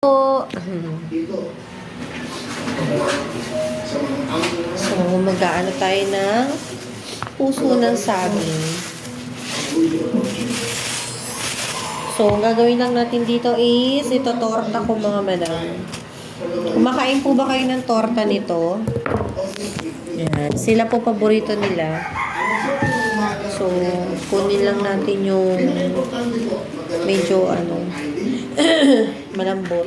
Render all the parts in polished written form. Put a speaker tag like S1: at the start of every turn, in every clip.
S1: So, mag-aano tayo ng puso ng saging. So, ang gagawin lang natin dito is ito torta ko mga madam. Kumakain po ba kayo ng torta nito? Yan. Sila po paborito nila. So, kunin lang natin yung medyo malambot.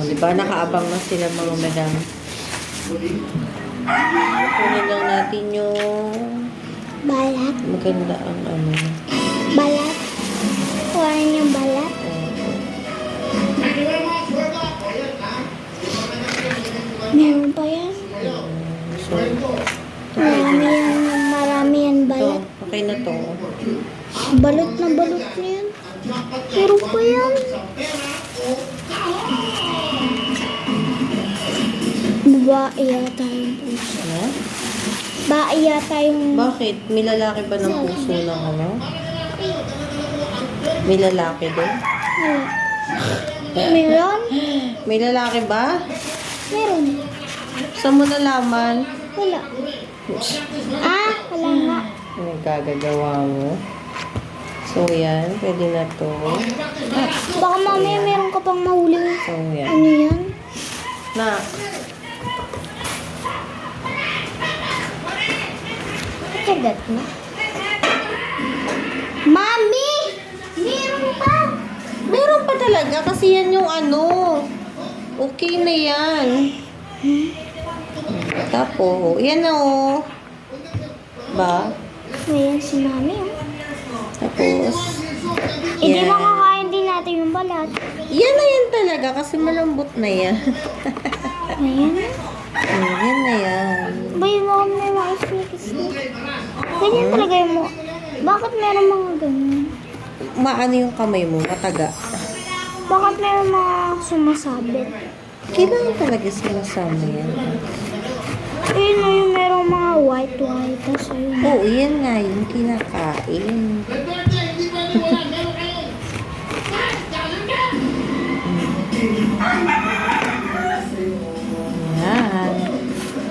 S1: Diba? Nakaabang na sila mga madam. Kunin lang natin yung
S2: balat.
S1: Maganda ang
S2: Balat? Kuhain yung balat? Meron pa yan?
S1: So,
S2: Marami yan balat.
S1: ito, okay na to.
S2: Balot na yan. Meron pa yan. Babae yata yung puso.
S1: Ano?
S2: Babae yata yung...
S1: Bakit? May lalaki ba ng puso ng ano? May lalaki din?
S2: Meron?
S1: May lalaki ba?
S2: Meron.
S1: Saan mo nalaman?
S2: Wala. Wala nga.
S1: Nagkagagawa mo. So, yan. Pwede na to.
S2: Baka mamaya meron ka pang mahuli.
S1: So, yan.
S2: Ano yan?
S1: Na.
S2: Kagat na. Mami! Meron pa!
S1: Meron pa talaga kasi yan yung okay na yan. Tapos, yan na Ba?
S2: Ayan si Mami.
S1: Tapos,
S2: Hindi makakain din natin yung balat.
S1: Yan na yan talaga kasi malambot na yan.
S2: Ayan.
S1: Yan na yan.
S2: Bay, baka may mga snake. Ganyan talaga yung mo. Bakit meron mga ganyan?
S1: Maano yung kamay mo? Mataga.
S2: Bakit meron mga sumasabit?
S1: Kailangan talaga sinasama yan.
S2: Ayun na yung merong mga white. Tapos ayun.
S1: Oo, yan nga yung kinakain. Yan.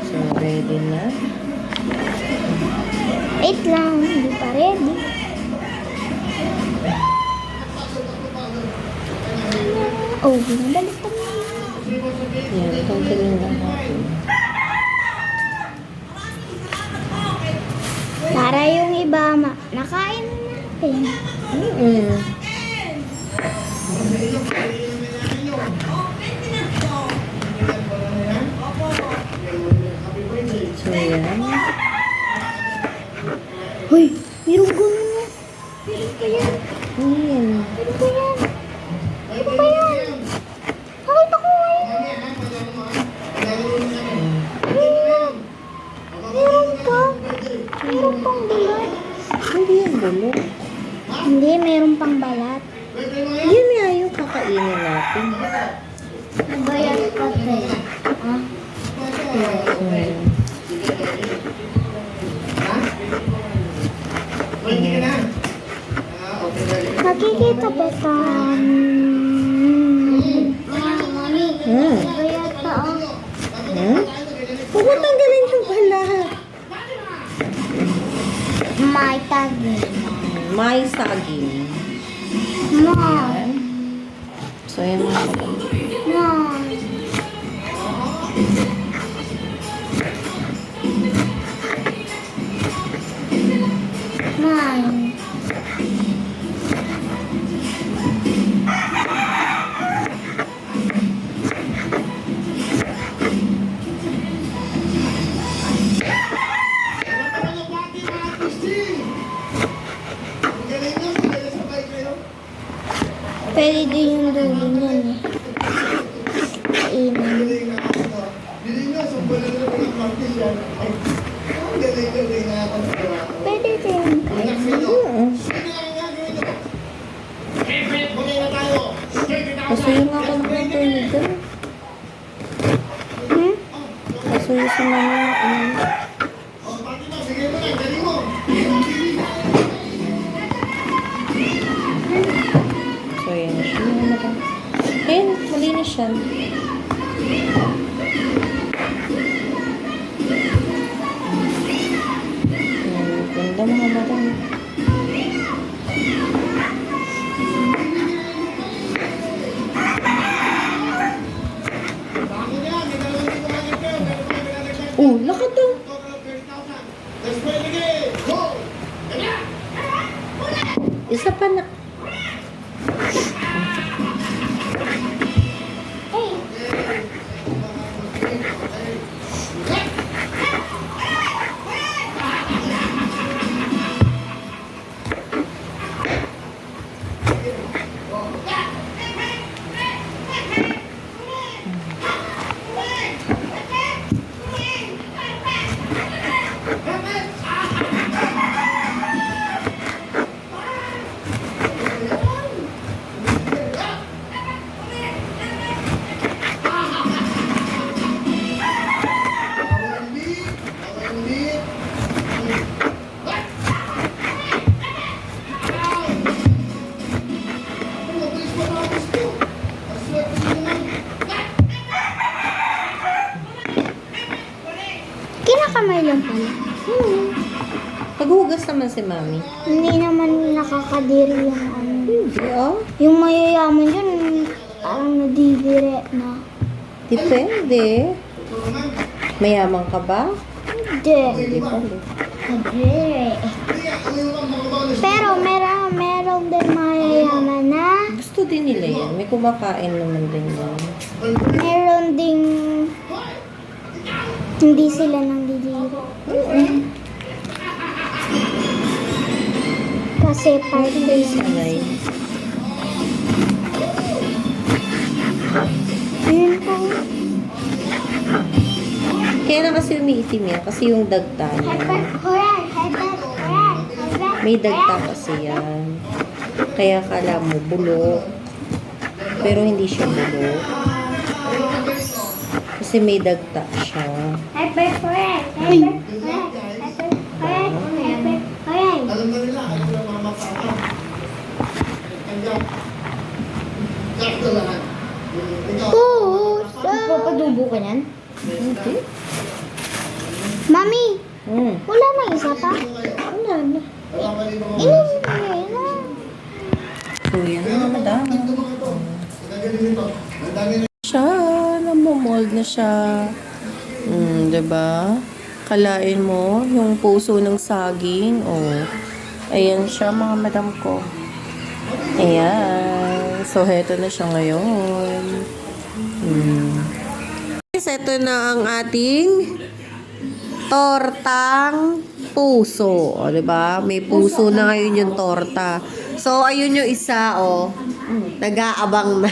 S1: So, ready na.
S2: Wait lang, hindi pa ready. Oh, binabalik pa na.
S1: Yan, tanggalin lang natin.
S2: Para yung iba, nakain na natin.
S1: So, yan.
S2: Hoy, meron ganun na. Meron pa yan.
S1: Ayan.
S2: Meron pa yan. Meron pa yan. Nakita ko ngayon. Meron pa. Meron pang balat.
S1: Hindi yan bulok.
S2: Hindi, meron pang balat.
S1: Yan nga yung kakainin natin.
S2: Bayat pa tayo. Nakikita ba ka? Mami, bayat pa
S1: Huwag mo tanggalin yung balat.
S2: May tagi.
S1: May saging.
S2: Mom.
S1: So, yan mga kapatid.
S2: Mom. Mom. Pwede din yung dulo niyan eh. Kainin. Pwede din.
S1: Pasuyo nga ako ng tubig. Pasuyo sa mga Finish yan. Ganda mga madam. Oh, lakad daw. Isa pa na.
S2: Kinakamay lang pala.
S1: Paghugas naman si Mami.
S2: Hindi naman nakakadiri yung ano.
S1: Hindi, oh.
S2: Yung mayayaman yun, parang nadidire na.
S1: Depende. Mayaman ka ba?
S2: Hindi.
S1: Hindi pala.
S2: Nadire. Pero meron din mayayaman na.
S1: Gusto din nila yan. May kumakain naman din yan.
S2: Meron ding hindi sila nandidire. Kasi parte
S1: Sanay.
S2: yun po.
S1: Kaya na kasi umiitim yan. Kasi yung dagta niya. May dagta kasi yan. Kaya kala mo bulok. Pero hindi siya bulok. Kasi may dagta siya.
S3: Alam na nila, alam na mga mapapang. Kanya. Sakto lahat. Ikaw.
S2: Papadubo ka niyan?
S1: Hindi.
S2: Mami, wala na isa pa?
S1: Wala na.
S3: Wala pa rin mga
S2: Ilan na yun?
S1: So yan mga madam.
S3: Nagaling ito. Ang dami na.
S1: Siya, namomold na siya. Diba? Kalain mo yung puso ng saging. Oh. Ayan siya mga madam ko. Ayan. So, heto na siya ngayon. Guys, ito na ang ating tortang puso. O, diba? May puso na ngayon yung torta. So, ayun yung isa, oh. Nag-aabang na.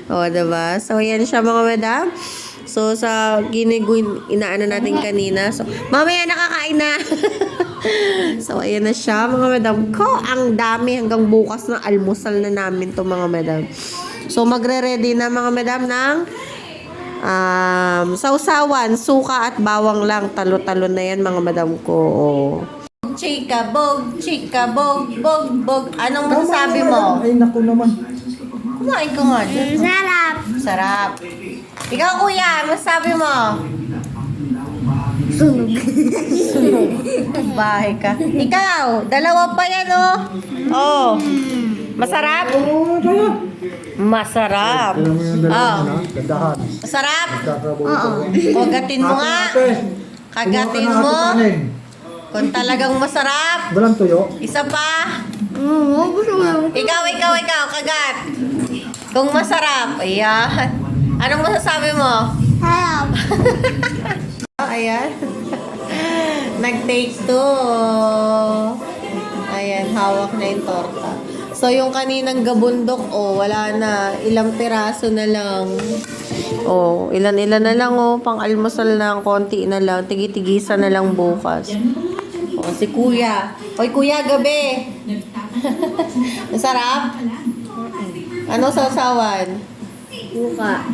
S1: O, diba? So, ayan siya mga madam. So, sa inaano natin kanina. So, mamaya nakakain na. So, ayan na siya, mga madam ko. Ang dami hanggang bukas na almusal na namin to mga madam. So, magre-ready na mga madam ng sausawan, suka at bawang lang. Talo-talo na yan mga madam ko. Oh. Chika, bog, bog, bog. Anong masasabi mo?
S3: Ay, naku naman.
S1: Kumain ka nga dyan.
S2: Sarap.
S1: Sarap. Ikaw, kuya, masabi mo?
S2: Sunog.
S1: Bahay ka. Ikaw, dalawa pa yan, oh. Oh. Masarap? Masarap. Oh.
S3: Gandahan.
S1: Masarap?
S2: Oo.
S1: Kagatin mo nga. Kagatin mo. Kung talagang masarap.
S3: Walang tuyo.
S1: Isa pa.
S2: Gusto mo.
S1: Ikaw, kagat. Kung masarap. Ayan. Anong masasabi mo?
S2: Sarap.
S1: Ayan. Nag-take two. Ayan, hawak na yung torta. So, yung kaninang gabundok, oh, wala na. Ilang piraso na lang. Oh, ilan-ilan na lang, oh. Pang-almusal na, konti na lang. Tigi-tigisa na lang bukas. Oh, si kuya. Hoy, kuya, gabi. Masarap? Ano sausawan?
S2: Buka.